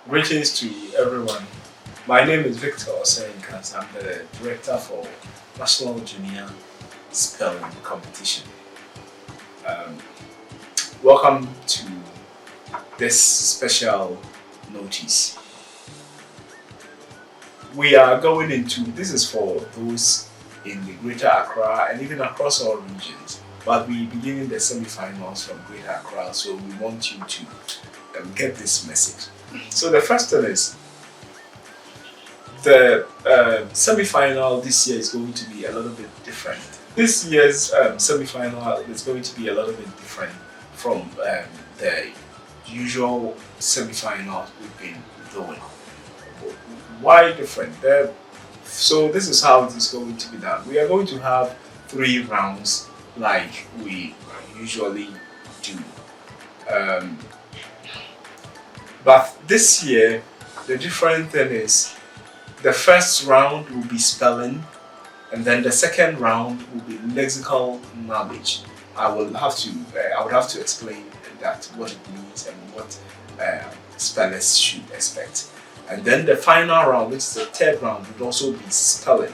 Greetings to everyone. My name is Victor Osenkas. I'm the director for National Junior Spelling Competition. Um, Welcome to this special notice. We are going into this is for those in the Greater Accra and even across all regions. But we beginning the semi-finals from Greater Accra, so we want you to get this message. So the first thing is the semi-final this year is going to be a little bit different. This year's semi-final is going to be a little bit different from the usual semi-finals we've been doing. Why different? So this is how it is going to be done. We are going to have 3 rounds like we usually do. Um, but this year, the different thing is the first round will be spelling, and then the second round will be lexical knowledge. I would have to explain that what it means and what spellers should expect. And then the final round, which is the third round, would also be spelling.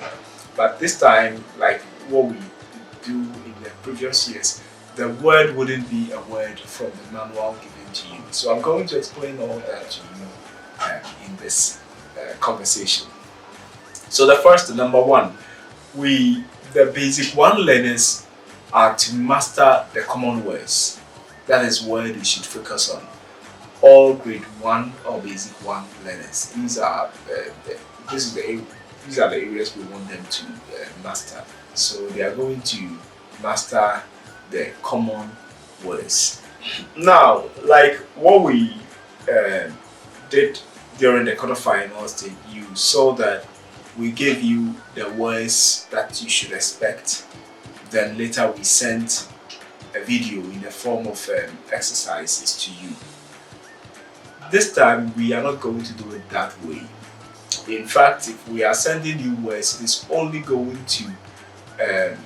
But this time, like what we do in the previous years, the word wouldn't be a word from the manual given to you. So I'm going to explain all that to you in this conversation. So the number one, the basic one learners are to master the common words. That is where they should focus on. All grade one or basic one learners. These are these are the areas we want them to master. So they are going to master the common words. Now, like what we did during the quarterfinals stage, you saw that we gave you the words that you should expect. Then later we sent a video in the form of exercises to you. This time we are not going to do it that way. In fact, if we are sending you words, it's only going to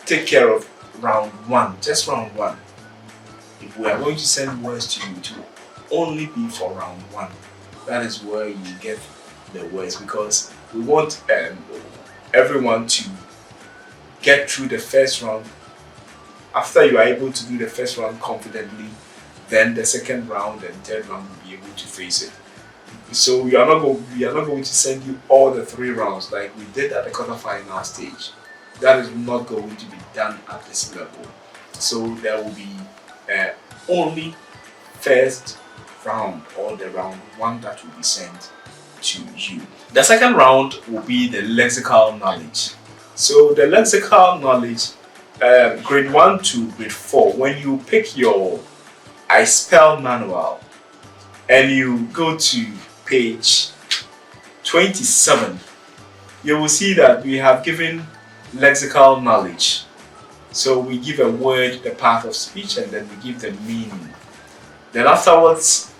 take care of round one, just round one. If we are going to send words to you, it will only be for round one. That is where you get the words, because we want everyone to get through the first round. After you are able to do the first round confidently, then the second round and third round will be able to face it. So we are not going to send you all the 3 rounds like we did at the quarterfinal stage. That is not going to be done at this level. So there will be only first round or the round one that will be sent to you. The second round will be the lexical knowledge. So the lexical knowledge, grade 1 to grade 4, when you pick your I Spell manual and you go to page 27, you will see that we have given lexical knowledge. So we give a word the part of speech and then we give the meaning. Then afterwards,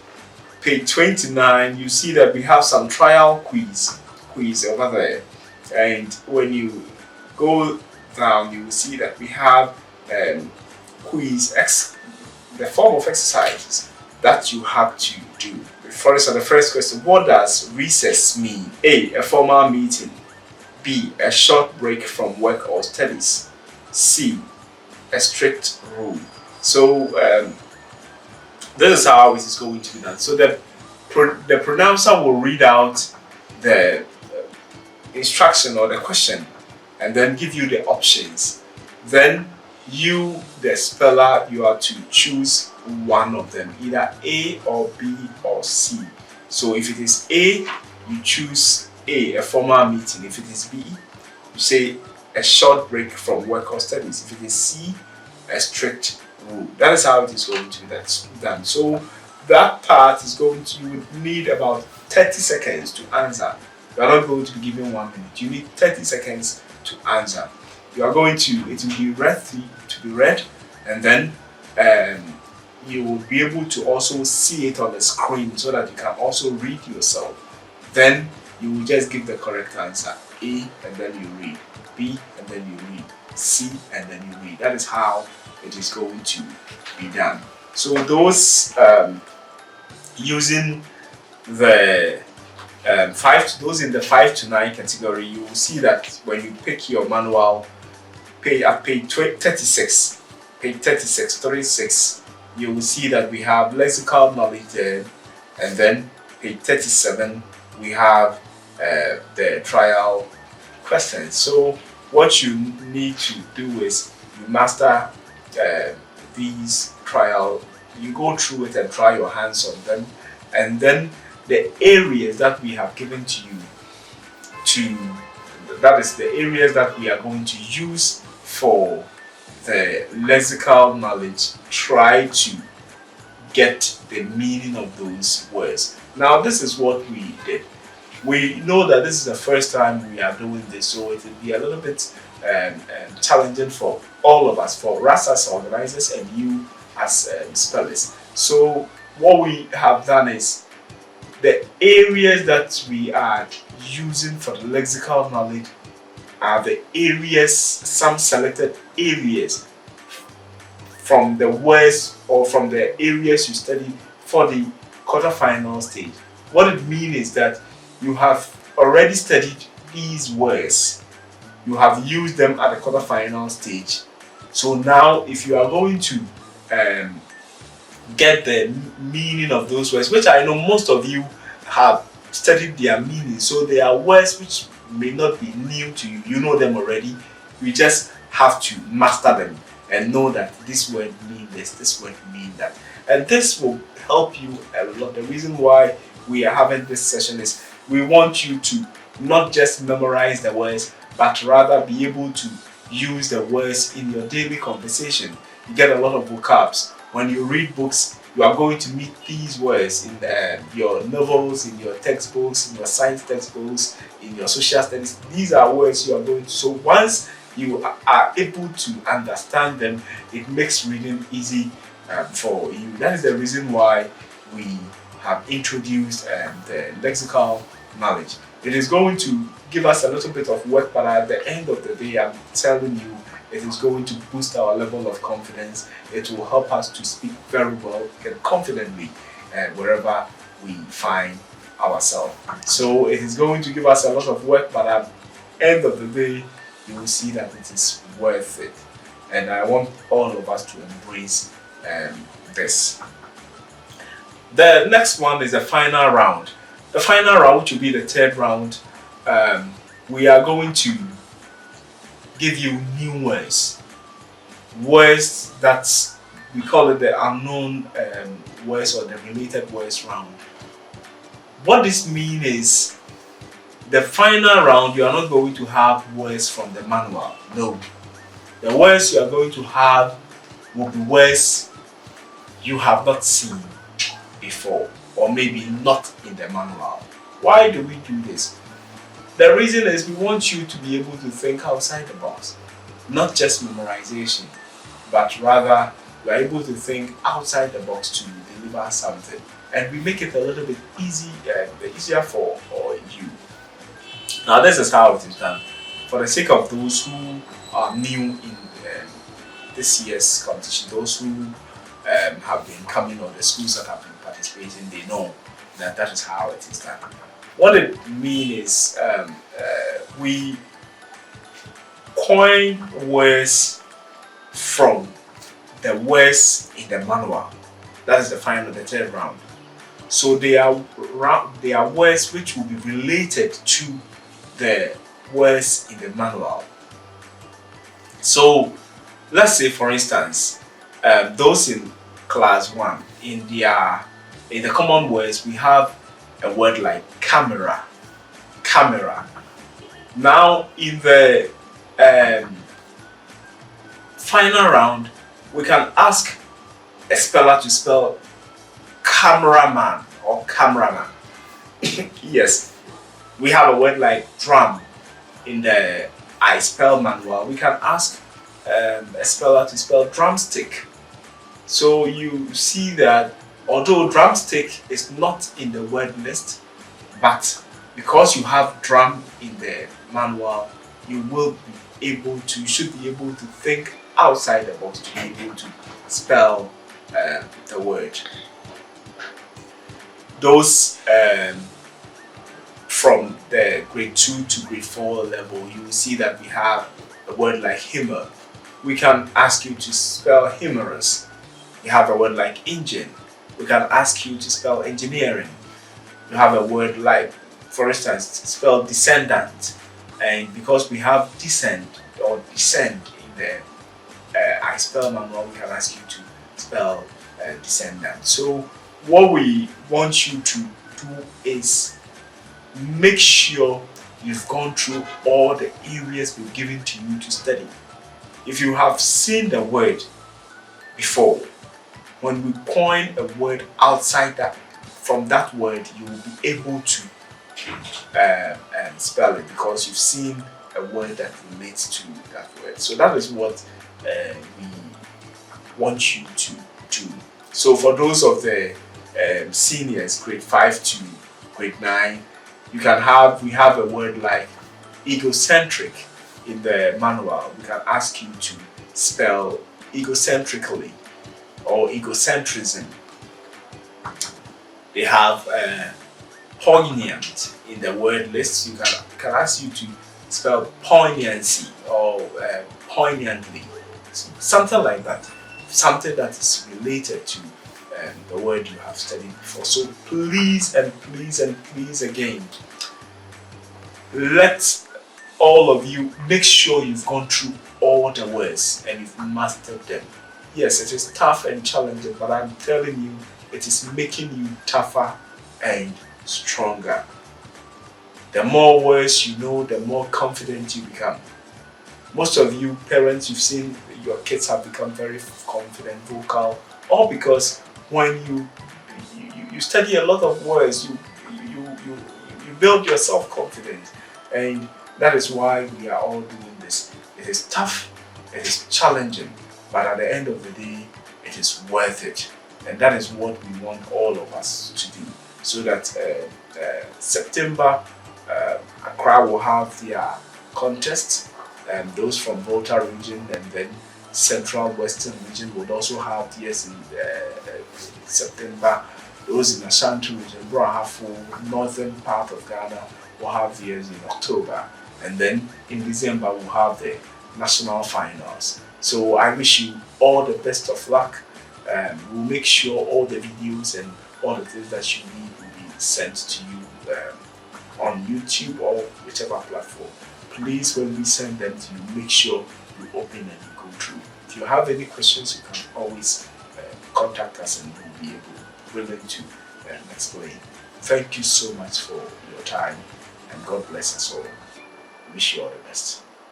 page 29, you see that we have some trial quiz over there. And when you go down, you will see that we have the form of exercises that you have to do. For instance, the first question: what does recess mean? A formal meeting. B, a short break from work or studies. C, a strict rule. So this is how it is going to be done. So the pronouncer will read out the instruction or the question and then give you the options. Then you, the speller, you are to choose one of them, either A or B or C. So if it is A, you choose A formal meeting. If it is B, you say a short break from work or studies. If it is C, a strict rule. That is how it is going to be done. So that part is going to, you would need about 30 seconds to answer. You are not going to be given 1 minute. You need 30 seconds to answer. It will be read, and then you will be able to also see it on the screen so that you can also read yourself. Then you will just give the correct answer. A, and then you read. B, and then you read. C, and then you read. That is how it is going to be done. So those using the those in the 5 to 9 category, you will see that when you pick your manual, page 36, page 36, 36, you will see that we have lexical knowledge there, and then page 37, we have the trial questions. So what you need to do is you master these trial, you go through it and try your hands on them, and then the areas that we have given to you that is the areas that we are going to use for the lexical knowledge. Try to get the meaning of those words. Now this is what we did. We know that this is the first time we are doing this, so it will be a little bit challenging for all of us, for us as organizers and you as spellers. So what we have done is the areas that we are using for the lexical knowledge are the areas, some selected areas from the words or from the areas you studied for the quarterfinal stage. What it means is that you have already studied these words, you have used them at the quarterfinal stage. So now if you are going to get the meaning of those words, which I know most of you have studied their meaning, so they are words which may not be new to you, you know them already, you just have to master them and know that this word means this word means that, and this will help you a lot. The reason why we are having this session is we want you to not just memorize the words, but rather be able to use the words in your daily conversation. You get a lot of vocabs. When you read books, you are going to meet these words in your novels, in your textbooks, in your science textbooks, in your social studies. These are words you are going to. So once you are able to understand them, it makes reading easy for you. That is the reason why we have introduced the lexical knowledge. It is going to give us a little bit of work, but at the end of the day, I'm telling you, it is going to boost our level of confidence. It will help us to speak very well and confidently wherever we find ourselves. So it is going to give us a lot of work, but at the end of the day, you will see that it is worth it. And I want all of us to embrace this. The next one is the final round. The final round, which will be the third round, we are going to give you new words. Words that we call it the unknown words or the related words round. What this means is the final round, you are not going to have words from the manual. No. The words you are going to have will be words you have not seen before, or maybe not in the manual. Why do we do this? The reason is we want you to be able to think outside the box. Not just memorization, but rather you are able to think outside the box to deliver something. And we make it a little bit easier for you. Now this is how it is done. For the sake of those who are new in this year's competition, those who have been coming, or the schools that have been participating, they know that that is how it is done. What it means is we coin words from the words in the manual. That is the third round. So they are words which will be related to the words in the manual. So let's say, for instance, those in class 1, in the common words, we have a word like camera. Now in the final round, we can ask a speller to spell cameraman or cameraman. Yes, we have a word like drum in the I spell manual. We can ask a speller to spell drumstick. So you see that although drumstick is not in the word list, but because you have drum in the manual, you should be able to think outside the box to be able to spell the word. those from the grade 2 to grade 4 level, you will see that we have a word like humor. We can ask you to spell humorous. We have a word like engine. We can ask you to spell engineering. You have a word like, for instance, spell descendant. And because we have descend or descend in the I spell manual, we can ask you to spell descendant. So what we want you to do is make sure you've gone through all the areas we've given to you to study. If you have seen the word before, when we coin a word outside that, from that word, you will be able to spell it because you've seen a word that relates to that word. So that is what we want you to do. So for those of the seniors, grade 5 to grade 9, we have a word like egocentric in the manual. We can ask you to spell egocentrically or egocentrism. They have poignant in the word list. You can ask you to spell poignancy or poignantly, something like that, something that is related to the word you have studied before. So please and please and please again, let all of you make sure you've gone through all the words and you've mastered them. Yes, it is tough and challenging, but I'm telling you, it is making you tougher and stronger. The more words you know, the more confident you become. Most of you parents, you've seen your kids have become very confident, vocal, all because when you study a lot of words, you build your self-confidence, and that is why we are all doing this. It is tough, it is challenging, but at the end of the day, it is worth it, and that is what we want all of us to do. So that September, Accra will have their contest, and those from Volta region, and then Central Western region would also have theirs in September. Those in Ashanti region, Brahafo, northern part of Ghana, will have theirs in October, and then in December we'll have the national finals. So I wish you all the best of luck. We'll make sure all the videos and all the things that you need will be sent to you on YouTube or whichever platform. Please, when we send them to you, make sure you open and you go through. If you have any questions, you can always contact us and we'll be willing to explain. Thank you so much for your time, and God bless us all. Wish you all the best.